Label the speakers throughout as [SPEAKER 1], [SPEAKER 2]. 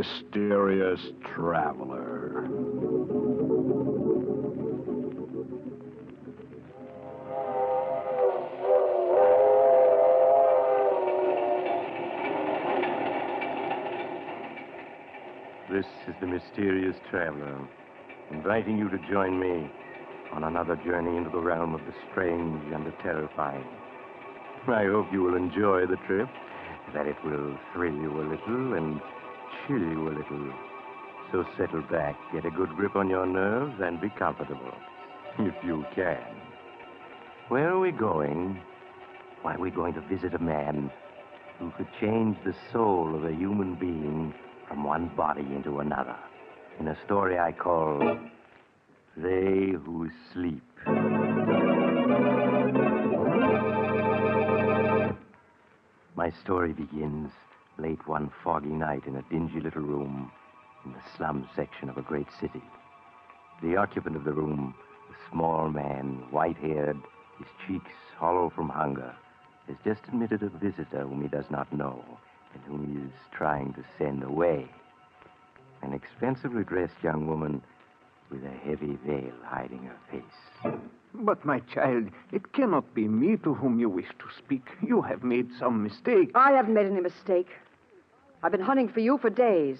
[SPEAKER 1] mysterious traveler.
[SPEAKER 2] This is the mysterious traveler, inviting you to join me on another journey into the realm of the strange and the terrifying. I hope you will enjoy the trip, that it will thrill you a little and chill you a little. So settle back, get a good grip on your nerves, and be comfortable, if you can. Where are we going? Why, we're going to visit a man who could change the soul of a human being from one body into another, in a story I call They Who Sleep. My story begins late one foggy night in a dingy little room in the slum section of a great city. The occupant of the room, a small man, white-haired, his cheeks hollow from hunger, has just admitted a visitor whom he does not know and whom he is trying to send away. An expensively dressed young woman with a heavy veil hiding her face.
[SPEAKER 3] But, my child, it cannot be me to whom you wish to speak. You have made some mistake.
[SPEAKER 4] I haven't made any mistake. I've been hunting for you for days.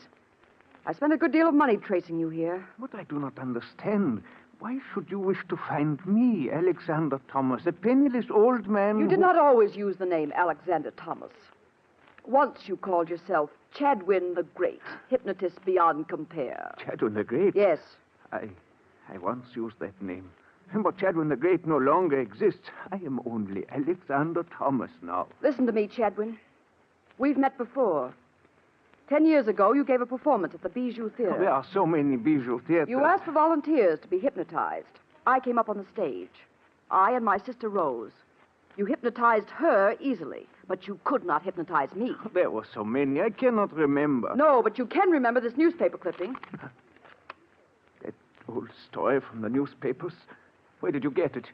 [SPEAKER 4] I spent a good deal of money tracing you here.
[SPEAKER 3] But I do not understand. Why should you wish to find me, Alexander Thomas, a penniless old man
[SPEAKER 4] You did not always use the name Alexander Thomas. Once you called yourself Chadwin the Great, hypnotist beyond compare.
[SPEAKER 3] Chadwin the Great?
[SPEAKER 4] Yes.
[SPEAKER 3] I once used that name. But Chadwin the Great no longer exists. I am only Alexander Thomas now.
[SPEAKER 4] Listen to me, Chadwin. We've met before. 10 years ago, you gave a performance at the Bijou Theater.
[SPEAKER 3] Oh, there are so many Bijou theaters.
[SPEAKER 4] You asked for volunteers to be hypnotized. I came up on the stage. I and my sister Rose. You hypnotized her easily, but you could not hypnotize me.
[SPEAKER 3] There were so many, I cannot remember.
[SPEAKER 4] No, but you can remember this newspaper clipping.
[SPEAKER 3] That old story from the newspapers? Where did you get it?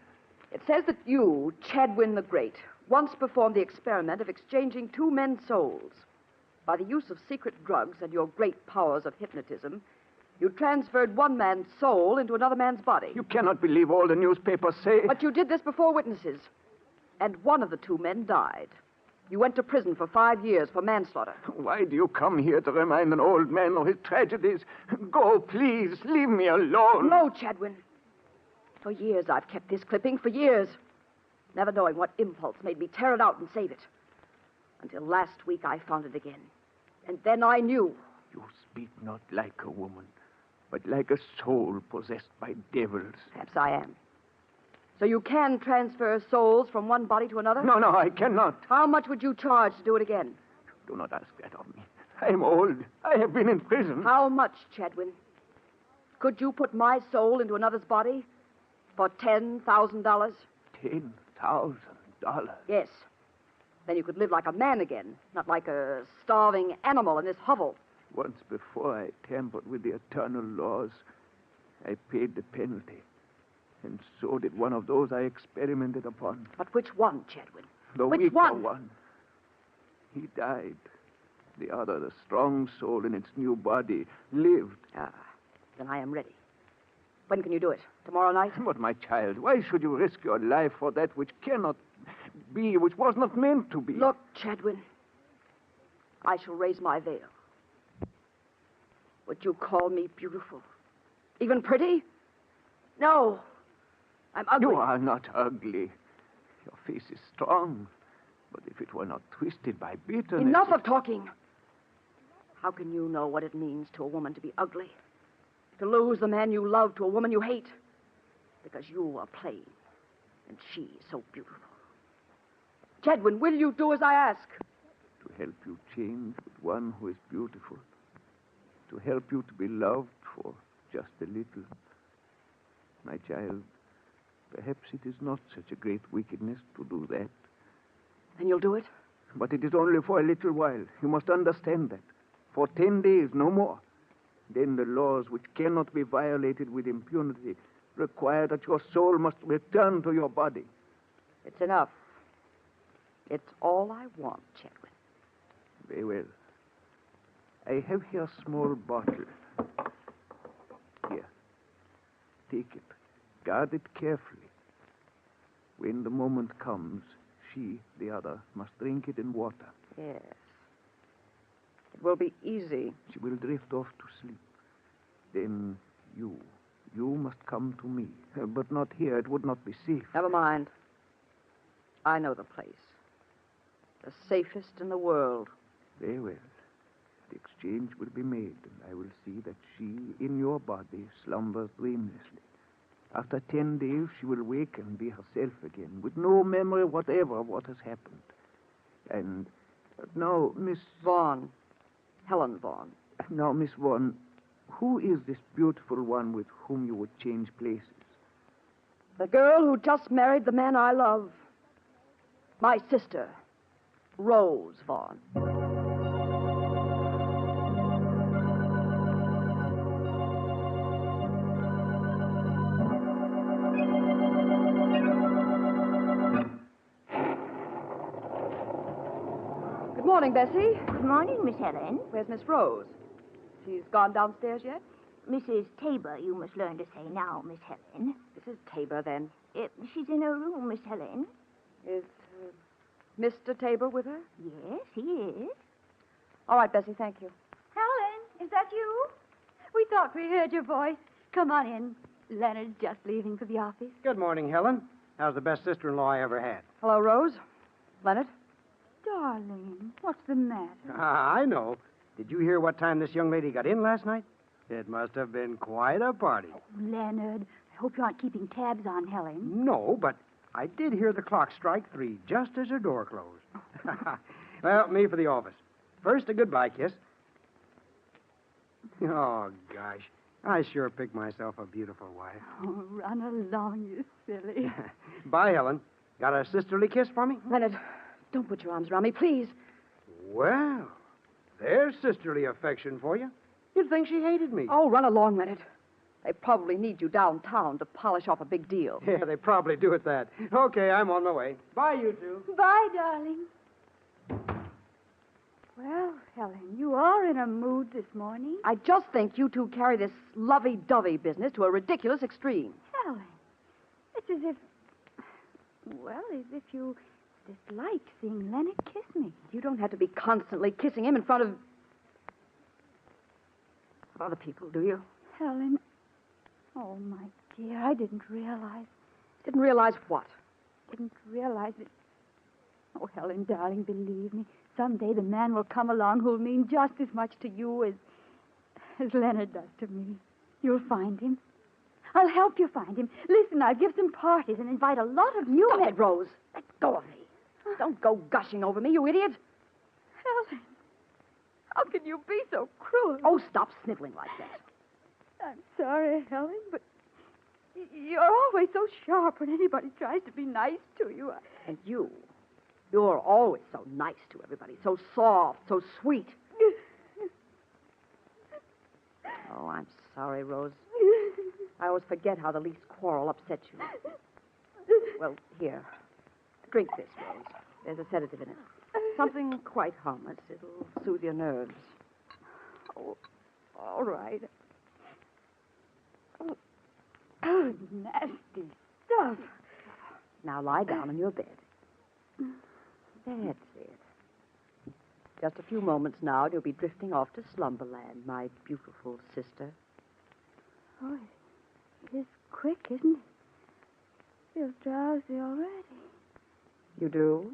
[SPEAKER 4] It says that you, Chadwin the Great, once performed the experiment of exchanging two men's souls. By the use of secret drugs and your great powers of hypnotism, you transferred one man's soul into another man's body.
[SPEAKER 3] You cannot believe all the newspapers say.
[SPEAKER 4] But you did this before witnesses. And one of the two men died. You went to prison for 5 years for manslaughter.
[SPEAKER 3] Why do you come here to remind an old man of his tragedies? Go, please. Leave me alone.
[SPEAKER 4] No, Chadwin. For years I've kept this clipping, for years. Never knowing what impulse made me tear it out and save it. Until last week I found it again. And then I knew.
[SPEAKER 3] You speak not like a woman, but like a soul possessed by devils.
[SPEAKER 4] Perhaps I am. So you can transfer souls from one body to another?
[SPEAKER 3] No, I cannot.
[SPEAKER 4] How much would you charge to do it again?
[SPEAKER 3] Do not ask that of me. I'm old. I have been in prison.
[SPEAKER 4] How much, Chadwin? Could you put my soul into another's body for $10,000?
[SPEAKER 3] $10,000?
[SPEAKER 4] Yes. Then you could live like a man again, not like a starving animal in this hovel.
[SPEAKER 3] Once before I tampered with the eternal laws. I paid the penalty. And so did one of those I experimented upon.
[SPEAKER 4] But which one, Chadwin?
[SPEAKER 3] The
[SPEAKER 4] Which
[SPEAKER 3] weaker
[SPEAKER 4] one?
[SPEAKER 3] He died. The other, the strong soul in its new body, lived.
[SPEAKER 4] Ah, then I am ready. When can you do it? Tomorrow night?
[SPEAKER 3] But, my child, why should you risk your life for that which cannot be, which was not meant to be?
[SPEAKER 4] Look, Chadwin, I shall raise my veil. Would you call me beautiful? Even pretty? No. I'm ugly.
[SPEAKER 3] You are not ugly. Your face is strong. But if it were not twisted by bitterness...
[SPEAKER 4] Enough of talking. How can you know what it means to a woman to be ugly? To lose the man you love to a woman you hate? Because you are plain, and she is so beautiful. Chadwin, will you do as I ask?
[SPEAKER 3] To help you change with one who is beautiful. To help you to be loved for just a little. My child, perhaps it is not such a great wickedness to do that.
[SPEAKER 4] Then you'll do it?
[SPEAKER 3] But it is only for a little while. You must understand that. For 10 days, no more. Then the laws which cannot be violated with impunity require that your soul must return to your body.
[SPEAKER 4] It's enough. It's all I want, Chadwin.
[SPEAKER 3] Very well. I have here a small bottle. Here. Take it. Guard it carefully. When the moment comes, she, the other, must drink it in water.
[SPEAKER 4] Yes. It will be easy.
[SPEAKER 3] She will drift off to sleep. Then you must come to me. But not here. It would not be safe.
[SPEAKER 4] Never mind. I know the place. The safest in the world.
[SPEAKER 3] Very well. The exchange will be made, and I will see that she, in your body, slumbers dreamlessly. After 10 days, she will wake and be herself again, with no memory whatever of what has happened. And now, Miss...
[SPEAKER 4] Vaughn. Helen Vaughn.
[SPEAKER 3] Now, Miss Vaughn, who is this beautiful one with whom you would change places?
[SPEAKER 4] The girl who just married the man I love. My sister, Rose Vaughn. Good morning, Bessie.
[SPEAKER 5] Good morning, Miss Helen.
[SPEAKER 4] Where's Miss Rose? She's gone downstairs yet?
[SPEAKER 5] Mrs. Tabor, you must learn to say now, Miss Helen.
[SPEAKER 4] Mrs. Tabor, then.
[SPEAKER 5] She's in her room, Miss Helen.
[SPEAKER 4] Is Mr. Tabor with her?
[SPEAKER 5] Yes, he is.
[SPEAKER 4] All right, Bessie, thank you.
[SPEAKER 6] Helen, is that you? We thought we heard your voice. Come on in. Leonard's just leaving for the office.
[SPEAKER 7] Good morning, Helen. How's the best sister-in-law I ever had?
[SPEAKER 4] Hello, Rose. Leonard.
[SPEAKER 6] Darling, what's the matter?
[SPEAKER 7] I know. Did you hear what time this young lady got in last night? It must have been quite a party.
[SPEAKER 6] Leonard, I hope you aren't keeping tabs on Helen.
[SPEAKER 7] No, but I did hear the clock strike 3 just as her door closed. Well, me for the office. First, a goodbye kiss. Oh, gosh. I sure picked myself a beautiful wife.
[SPEAKER 6] Oh, run along, you silly.
[SPEAKER 7] Bye, Helen. Got a sisterly kiss for me?
[SPEAKER 4] Leonard, don't put your arms around me, please.
[SPEAKER 7] Well, there's sisterly affection for you. You'd think she hated me.
[SPEAKER 4] Oh, run along, Leonard. They probably need you downtown to polish off a big deal.
[SPEAKER 7] Yeah, they probably do at that. Okay, I'm on my way. Bye, you two.
[SPEAKER 6] Bye, darling. Well, Helen, you are in a mood this morning.
[SPEAKER 4] I just think you two carry this lovey-dovey business to a ridiculous extreme.
[SPEAKER 6] Helen, it's as if... Well, as if you dislike seeing Leonard kiss me.
[SPEAKER 4] You don't have to be constantly kissing him in front of other people, do you?
[SPEAKER 6] Helen, oh, my dear, I didn't realize.
[SPEAKER 4] Didn't realize what?
[SPEAKER 6] Didn't realize it. Oh, Helen, darling, believe me. Someday the man will come along who'll mean just as much to you as Leonard does to me. You'll find him. I'll help you find him. Listen, I'll give some parties and invite a lot of new
[SPEAKER 4] Stop
[SPEAKER 6] men.
[SPEAKER 4] it, Rose. Let go of me. Don't go gushing over me, you idiot.
[SPEAKER 6] Helen, how can you be so cruel?
[SPEAKER 4] Oh, stop sniveling like that.
[SPEAKER 6] I'm sorry, Helen, but you're always so sharp when anybody tries to be nice to you.
[SPEAKER 4] And you're always so nice to everybody, so soft, so sweet. Oh, I'm sorry, Rose. I always forget how the least quarrel upsets you. Well, here. Drink this, Rose. There's a sedative in it. Something quite harmless. It'll soothe your nerves.
[SPEAKER 6] Oh, all right. Oh, nasty stuff.
[SPEAKER 4] Now lie down in your bed. That's it. Just a few moments now, and you'll be drifting off to slumberland, my beautiful sister.
[SPEAKER 6] Oh, it is quick, isn't it? Feels drowsy already.
[SPEAKER 4] You do?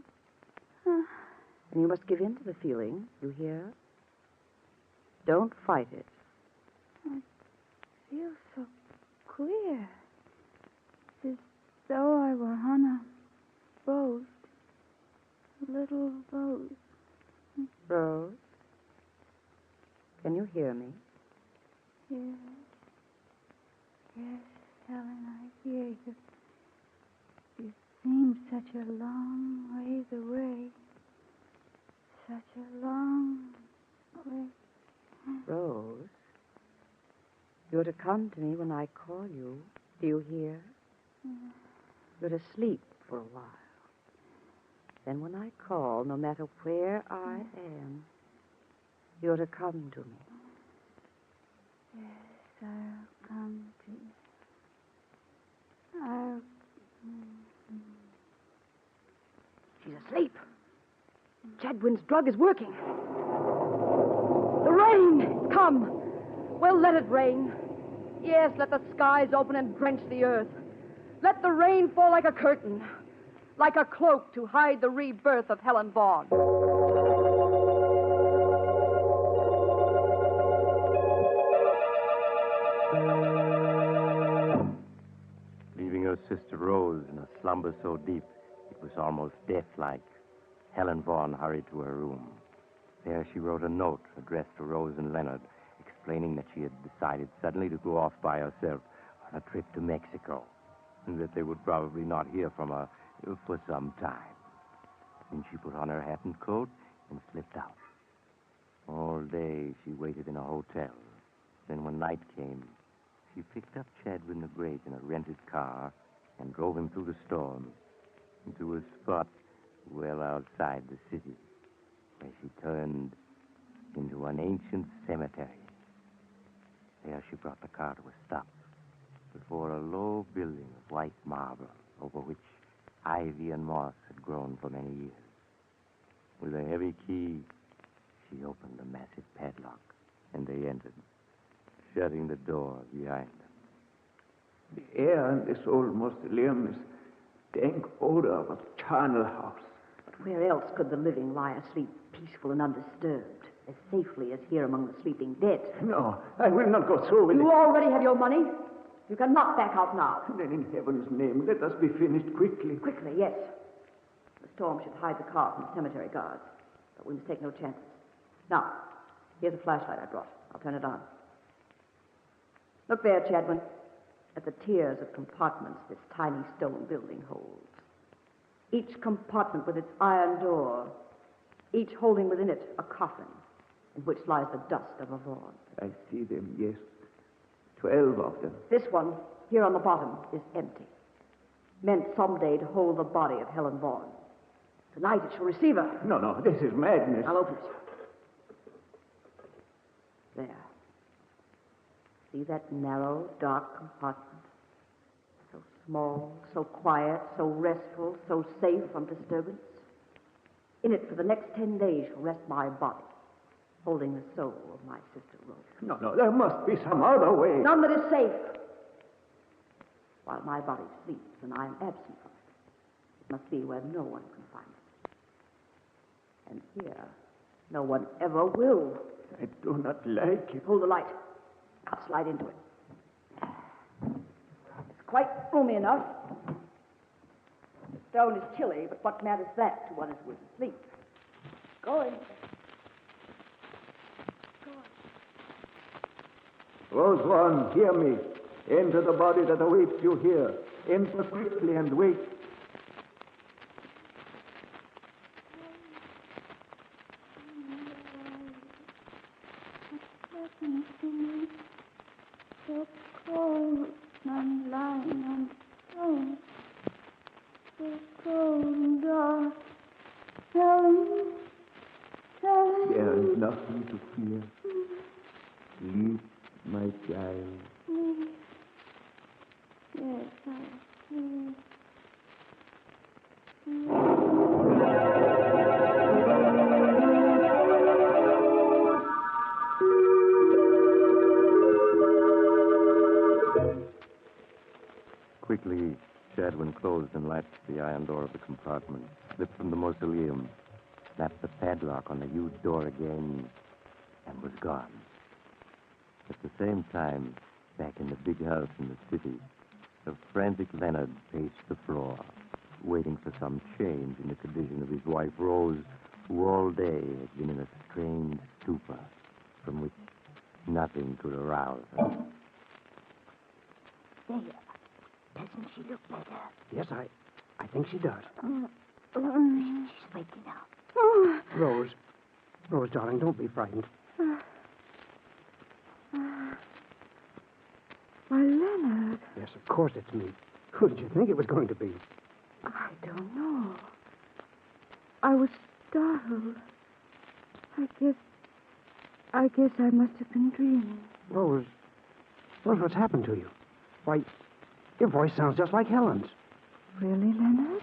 [SPEAKER 4] And you must give in to the feeling, you hear? Don't fight it.
[SPEAKER 6] I feel so queer. It's as though I were on a boat. A little boat.
[SPEAKER 4] Rose? Can you hear me?
[SPEAKER 6] Yes. Yes, Helen, I hear you. You seem such a long ways away. Such a long way.
[SPEAKER 4] Rose? You're to come to me when I call you. Do you hear? You're to sleep for a while. Then when I call, no matter where I am, You're to come to me.
[SPEAKER 6] Yes, I'll come to you. I'll...
[SPEAKER 4] She's asleep. Chadwin's drug is working. The rain! Come. Well, let it rain. Yes, let the skies open and drench the earth. Let the rain fall like a curtain, like a cloak to hide the rebirth of Helen Vaughn.
[SPEAKER 2] Leaving her sister Rose in a slumber so deep it was almost death-like, Helen Vaughn hurried to her room. There she wrote a note addressed to Rose and Leonard, explaining that she had decided suddenly to go off by herself on a trip to Mexico, and that they would probably not hear from her for some time. Then she put on her hat and coat and slipped out. All day she waited in a hotel. Then when night came, she picked up Chadwin the Great in a rented car and drove him through the storm into a spot well outside the city, where she turned into an ancient cemetery. There she brought the car to a stop before a low building of white marble over which ivy and moss had grown for many years. With a heavy key, she opened the massive padlock, and they entered, shutting the door behind them.
[SPEAKER 3] The air in this old mausoleum is dank odor of a charnel house.
[SPEAKER 4] But where else could the living lie asleep, peaceful and undisturbed, as safely as here among the sleeping dead?
[SPEAKER 3] No, I will not go through with
[SPEAKER 4] You
[SPEAKER 3] it.
[SPEAKER 4] already have your money. You cannot back out now.
[SPEAKER 3] Then in heaven's name, let us be finished quickly.
[SPEAKER 4] Quickly, yes. The storm should hide the car from the cemetery guards, but we must take no chances. Now, here's a flashlight I brought. I'll turn it on. Look there, Chadwin, at the tiers of compartments this tiny stone building holds. Each compartment with its iron door, each holding within it a coffin in which lies the dust of a Vaughn.
[SPEAKER 3] I see them, yes. 12 of them.
[SPEAKER 4] This one, here on the bottom, is empty. Meant someday to hold the body of Helen Vaughn. Tonight it shall receive her.
[SPEAKER 3] No, this is madness.
[SPEAKER 4] I'll open it. There. See that narrow, dark compartment? So small, so quiet, so restful, so safe from disturbance. In it for the next 10 days shall rest my body, holding the soul of my sister Rose.
[SPEAKER 3] No, there must be some other way.
[SPEAKER 4] None that is safe. While my body sleeps and I am absent from it, it must be where no one can find it. And here, no one ever will.
[SPEAKER 3] I do not like it.
[SPEAKER 4] Hold the light. I'll slide into it. It's quite roomy enough. The stone is chilly, but what matters that to one who is asleep? Going.
[SPEAKER 3] Rose One, hear me. Enter the body that awaits you here. Enter quickly and wait.
[SPEAKER 6] So cold, I'm lying on stone. So cold and dark. Helen.
[SPEAKER 3] There is nothing to fear. Sleep, my child.
[SPEAKER 6] Yes, I sleep.
[SPEAKER 2] Quickly, Chadwin closed and latched the iron door of the compartment, slipped from the mausoleum, snapped the padlock on the huge door again, and was gone. At the same time, back in the big house in the city, a frantic Leonard paced the floor, waiting for some change in the condition of his wife Rose, who all day had been in a strange stupor from which nothing could arouse her.
[SPEAKER 5] There. Doesn't she look better?
[SPEAKER 7] Yes, I think she does.
[SPEAKER 5] She's waking up.
[SPEAKER 7] Rose, darling, don't be frightened.
[SPEAKER 6] Why, Leonard,
[SPEAKER 7] Yes, of course it's me. Who did you think it was going to be?
[SPEAKER 6] I don't know. I was startled. I guess I guess I must have been dreaming.
[SPEAKER 7] Rose, what's happened to you? Why, your voice sounds just like Helen's.
[SPEAKER 6] Really, Leonard?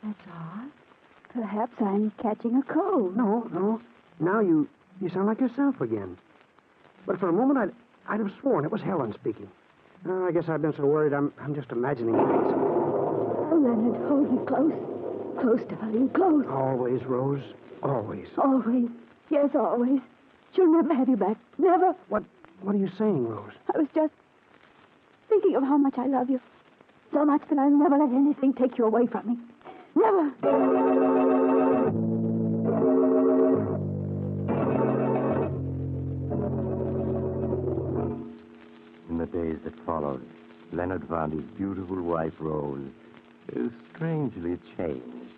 [SPEAKER 6] That's odd. Perhaps I'm catching a cold.
[SPEAKER 7] No. Now you sound like yourself again. But for a moment, I'd have sworn it was Helen speaking. I guess I've been so worried I'm just imagining things.
[SPEAKER 6] Oh, Leonard, hold me close. Close, darling, close.
[SPEAKER 7] Always, Rose. Always.
[SPEAKER 6] Always. Yes, always. She'll never have you back. Never.
[SPEAKER 7] What are you saying, Rose?
[SPEAKER 6] I was just thinking of how much I love you. So much that I'll never let anything take you away from me. Never.
[SPEAKER 2] In the days that followed, Leonard found his beautiful wife, Rose, strangely changed.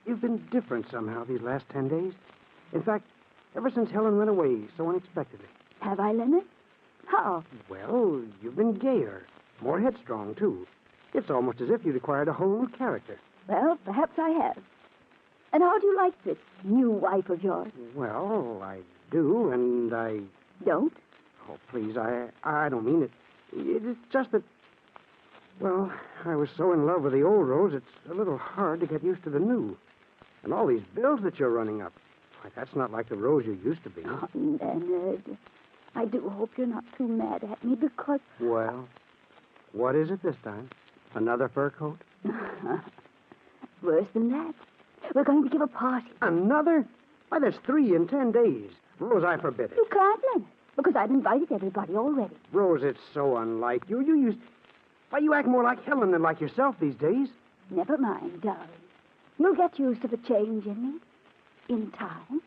[SPEAKER 7] You've been different somehow these last 10 days. In fact, ever since Helen went away so unexpectedly.
[SPEAKER 6] Have I, Leonard? How?
[SPEAKER 7] Well, you've been gayer, more headstrong, too. It's almost as if you'd acquired a whole new character.
[SPEAKER 6] Well, perhaps I have. And how do you like this new wife of yours?
[SPEAKER 7] Well, I do, and I...
[SPEAKER 6] Don't?
[SPEAKER 7] Oh, please, I don't mean it. It's just that... Well, I was so in love with the old Rose, it's a little hard to get used to the new. And all these bills that you're running up. Why, that's not like the Rose you used to be.
[SPEAKER 6] Oh, Leonard, I do hope you're not too mad at me because...
[SPEAKER 7] Well, what is it this time? Another fur coat?
[SPEAKER 6] Worse than that. We're going to give a party.
[SPEAKER 7] Another? Why, there's 3 in 10 days. Rose, I forbid it.
[SPEAKER 6] You can't, Leonard, because I've invited everybody already.
[SPEAKER 7] Rose, it's so unlike you. Why, you act more like Helen than like yourself these days.
[SPEAKER 6] Never mind, darling. You'll get used to the change in me in time.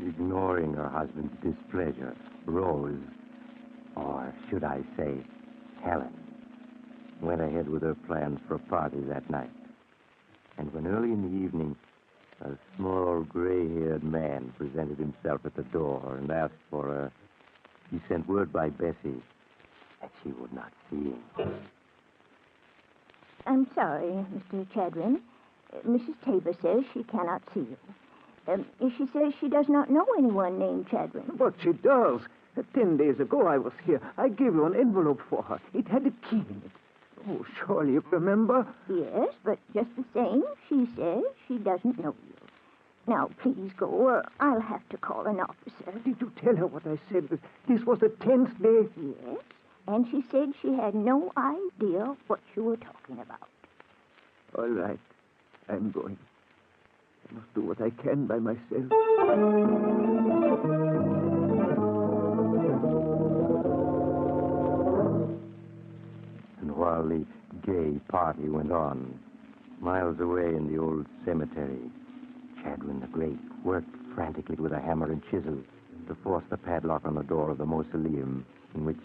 [SPEAKER 2] Ignoring her husband's displeasure, Rose, or should I say, Helen, went ahead with her plans for a party that night. And when early in the evening, a small, gray-haired man presented himself at the door and asked for her, he sent word by Bessie that she would not see him.
[SPEAKER 5] I'm sorry, Mr. Chadwin. Mrs. Tabor says she cannot see you. She says she does not know anyone named Chadwin.
[SPEAKER 3] But she does. 10 days ago I was here. I gave you an envelope for her. It had a key in it. Oh, surely you remember?
[SPEAKER 5] Yes, but just the same, she says she doesn't know you. Now, please go, or I'll have to call an officer.
[SPEAKER 3] Did you tell her what I said? That this was the 10th day?
[SPEAKER 5] Yes, and she said she had no idea what you were talking about.
[SPEAKER 3] All right. I'm going. I must do what I can by myself.
[SPEAKER 2] And while the gay party went on, miles away in the old cemetery, Chadwin the Great worked frantically with a hammer and chisel to force the padlock on the door of the mausoleum in which,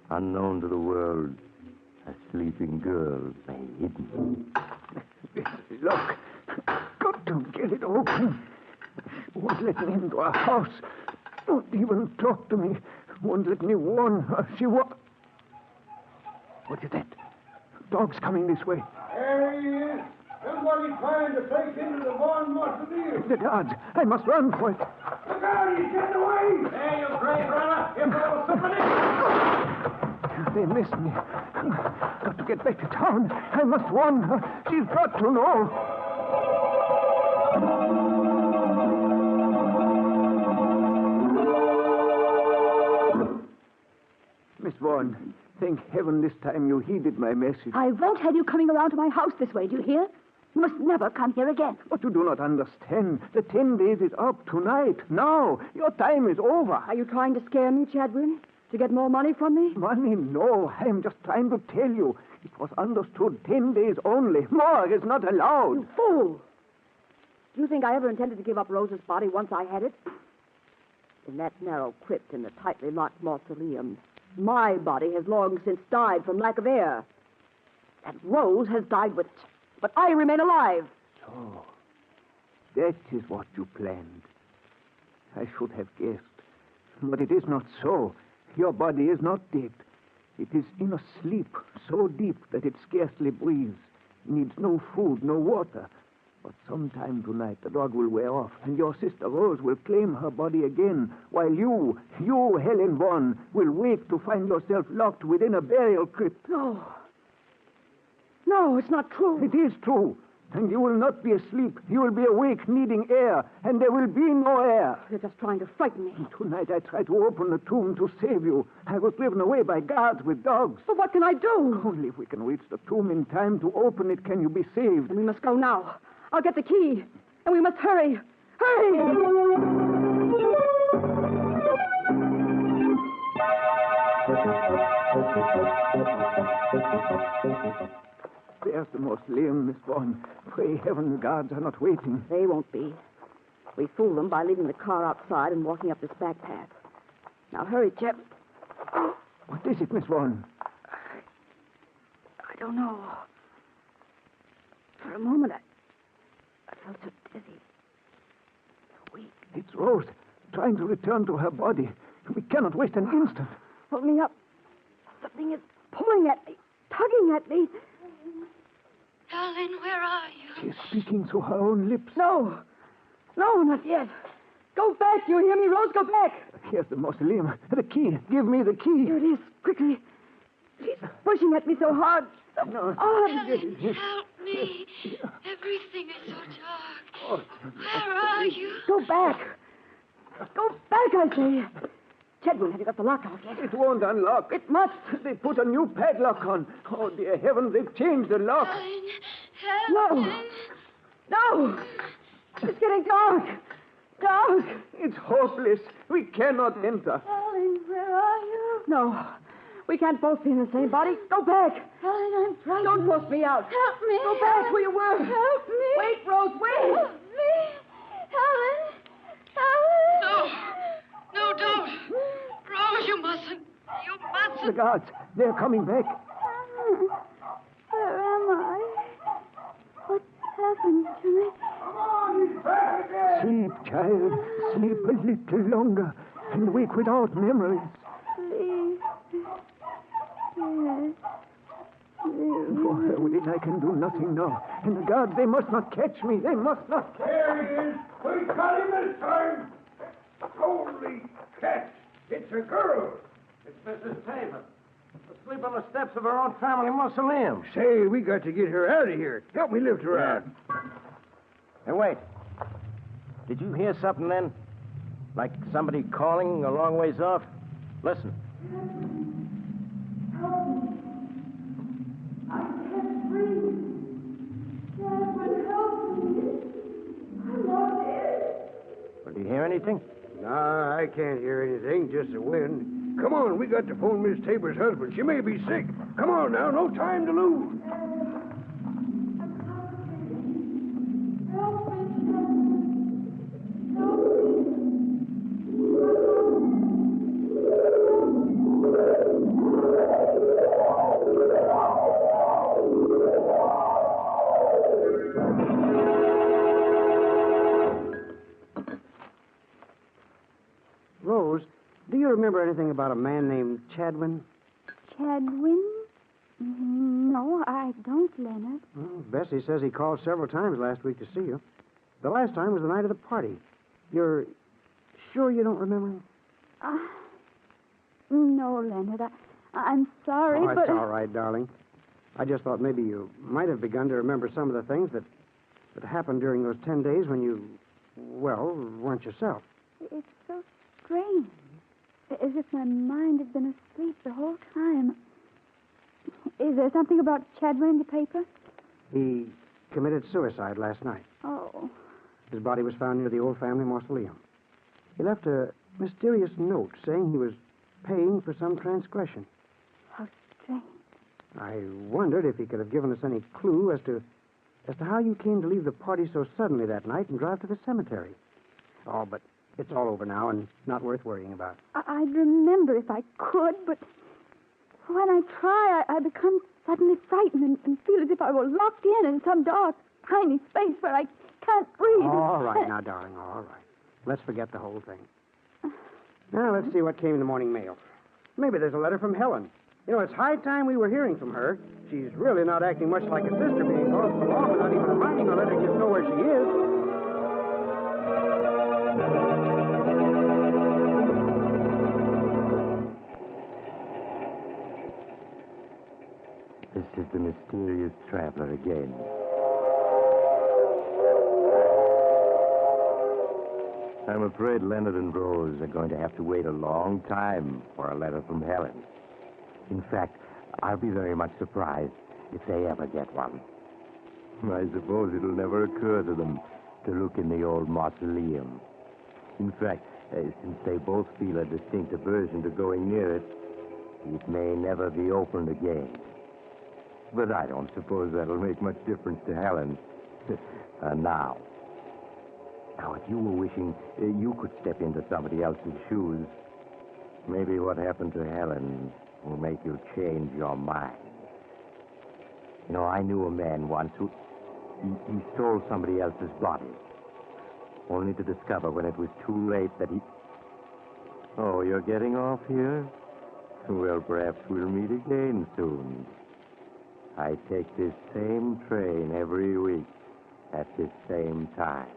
[SPEAKER 2] unknown to the world, a sleeping girl lay hidden.
[SPEAKER 3] Look, got to get it open. She won't let me into her house. Won't even talk to me. Won't let me warn her. She won't. What is that? Dog's coming this way.
[SPEAKER 8] There he is. Somebody trying to break into the barn mausoleum.
[SPEAKER 3] The guards. I must run for it.
[SPEAKER 8] Look out, he's getting away. There, you gray brother. If there was somebody.
[SPEAKER 3] They miss me. Got to get back to town. I must warn her. She's got to know. Miss Vaughan, thank heaven this time you heeded my message.
[SPEAKER 6] I won't have you coming around to my house this way, do you hear? You must never come here again.
[SPEAKER 3] But you do not understand. The 10 days is up tonight. Now. Your time is over.
[SPEAKER 4] Are you trying to scare me, Chadwin? To get more money from me?
[SPEAKER 3] Money? No. I am just trying to tell you. It was understood 10 days only. More is not allowed.
[SPEAKER 4] You fool! Do you think I ever intended to give up Rose's body once I had it? In that narrow crypt in the tightly locked mausoleum, my body has long since died from lack of air. And Rose has died with it. But I remain alive.
[SPEAKER 3] So, that is what you planned. I should have guessed. But it is not so. Your body is not dead. It is in a sleep so deep that it scarcely breathes. Needs no food, no water. But sometime tonight the dog will wear off, and your sister Rose will claim her body again, while you, Helen Vaughn, will wake to find yourself locked within a burial crypt.
[SPEAKER 4] No. No, it's not true.
[SPEAKER 3] It is true. And you will not be asleep. You will be awake, needing air, and there will be no air.
[SPEAKER 4] You're just trying to frighten me.
[SPEAKER 3] Tonight I tried to open the tomb to save you. I was driven away by guards with dogs.
[SPEAKER 4] But what can I do?
[SPEAKER 3] Only if we can reach the tomb in time to open it can you be saved.
[SPEAKER 4] And we must go now. I'll get the key. And we must hurry. Hurry!
[SPEAKER 3] There's the mausoleum, Miss Vaughn. Pray heaven the guards are not waiting.
[SPEAKER 4] They won't be. We fooled them by leaving the car outside and walking up this back path. Now hurry, Chet.
[SPEAKER 3] What is it, Miss Vaughn?
[SPEAKER 4] I don't know. For a moment, I felt so dizzy. So weak.
[SPEAKER 3] It's Rose, trying to return to her body. We cannot waste an instant.
[SPEAKER 4] Hold me up. Something is pulling at me, tugging at me.
[SPEAKER 9] Darling, where are you?
[SPEAKER 3] She is speaking through her own lips.
[SPEAKER 4] No, not yet. Go back, you hear me, Rose? Go back.
[SPEAKER 3] Here's the mausoleum. The key. Give me the key.
[SPEAKER 4] Here it is, quickly. She's pushing at me so hard.
[SPEAKER 3] No.
[SPEAKER 9] Darling, help me. Everything is so dark. Where are you?
[SPEAKER 4] Go back. Go back, I say. Chedwin, have you got the lock out yet?
[SPEAKER 3] It won't unlock.
[SPEAKER 4] It must.
[SPEAKER 3] They put a new padlock on. Oh, dear heavens, they've changed the lock.
[SPEAKER 9] Darling,
[SPEAKER 4] No. It's getting dark. Dark.
[SPEAKER 3] It's hopeless. We cannot enter.
[SPEAKER 9] Darling, where are you?
[SPEAKER 4] No. We can't both be in the same body. Go back.
[SPEAKER 9] Darling, I'm frightened.
[SPEAKER 4] Don't force me out.
[SPEAKER 9] Help me.
[SPEAKER 4] Go back where you were.
[SPEAKER 9] Help me.
[SPEAKER 4] Wait, Rose, wait.
[SPEAKER 9] Help me. Helen. No, don't. Rose, you mustn't. You
[SPEAKER 3] The
[SPEAKER 9] mustn't.
[SPEAKER 3] guards, they're coming back.
[SPEAKER 6] Where am I? What's happened to me?
[SPEAKER 3] Sleep, child. Sleep a little longer and wake without memories.
[SPEAKER 6] Please. Yes. Please.
[SPEAKER 3] For her within, I can do nothing now. And the guards, they must not catch me. They must not catch
[SPEAKER 8] There he is. We got him this time. Holy cat. It's a girl.
[SPEAKER 2] It's Mrs. Tabor. Asleep on the steps of her own family mausoleum.
[SPEAKER 8] Say, we got to get her out of here. Help me lift her out.
[SPEAKER 2] Hey, wait. Did you hear something then? Like somebody calling a long ways off? Listen. Well, do you hear anything?
[SPEAKER 8] Nah, I can't hear anything, just the wind. Come on, we got to phone Miss Tabor's husband. She may be sick. Come on now, no time to lose.
[SPEAKER 7] Rose, do you remember anything about a man named Chadwin?
[SPEAKER 6] Chadwin? No, I don't, Leonard.
[SPEAKER 7] Well, Bessie says he called several times last week to see you. The last time was the night of the party. You're sure you don't remember him?
[SPEAKER 6] No, Leonard. I'm sorry,
[SPEAKER 7] Oh,
[SPEAKER 6] but...
[SPEAKER 7] it's all right, darling. I just thought maybe you might have begun to remember some of the things that happened during those 10 days when you, well, weren't yourself.
[SPEAKER 6] It's so strange. As if my mind had been asleep the whole time. Is there something about Chadwin in the paper?
[SPEAKER 7] He committed suicide last night.
[SPEAKER 6] Oh.
[SPEAKER 7] His body was found near the old family mausoleum. He left a mysterious note saying he was paying for some transgression.
[SPEAKER 6] How strange.
[SPEAKER 7] I wondered if he could have given us any clue as to how you came to leave the party so suddenly that night and drive to the cemetery. Oh, but it's all over now and not worth worrying about.
[SPEAKER 6] I'd remember if I could, but when I try, I become suddenly frightened and feel as if I were locked in some dark, tiny space where I can't breathe.
[SPEAKER 7] All right now, darling, all right. Let's forget the whole thing. Now, let's see what came in the morning mail. Maybe there's a letter from Helen. You know, it's high time we were hearing from her. She's really not acting much like a sister being gone so long without even writing a letter to know where she is.
[SPEAKER 2] This is the mysterious traveler again. I'm afraid Leonard and Rose are going to have to wait a long time for a letter from Helen. In fact, I'll be very much surprised if they ever get one. I suppose it'll never occur to them to look in the old mausoleum. In fact, since they both feel a distinct aversion to going near it, it may never be opened again. But I don't suppose that'll make much difference to Helen. Now, if you were wishing, you could step into somebody else's shoes. Maybe what happened to Helen will make you change your mind. You know, I knew a man once who he stole somebody else's body, only to discover when it was too late that he... Oh, you're getting off here? Well, perhaps we'll meet again soon. I take this same train every week at this same time.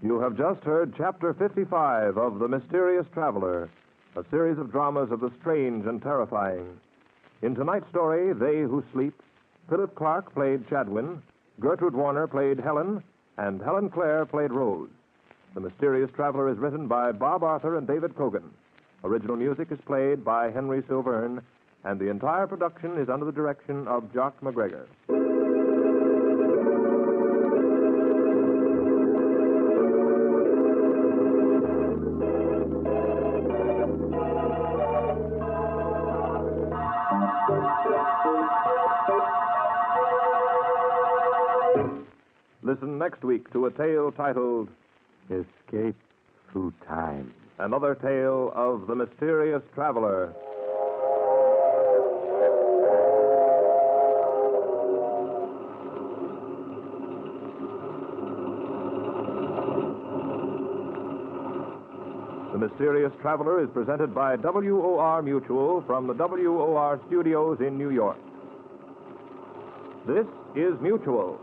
[SPEAKER 10] You have just heard Chapter 55 of The Mysterious Traveler, a series of dramas of the strange and terrifying. In tonight's story, They Who Sleep, Philip Clark played Chadwin, Gertrude Warner played Helen, and Helen Clare played Rose. The Mysterious Traveler is written by Bob Arthur and David Kogan. Original music is played by Henry Silverne, and the entire production is under the direction of Jock McGregor. Listen next week to a tale titled
[SPEAKER 2] Escape Through Time.
[SPEAKER 10] Another Tale of the Mysterious Traveler. The Mysterious Traveler is presented by WOR Mutual from the WOR studios in New York. This is Mutual.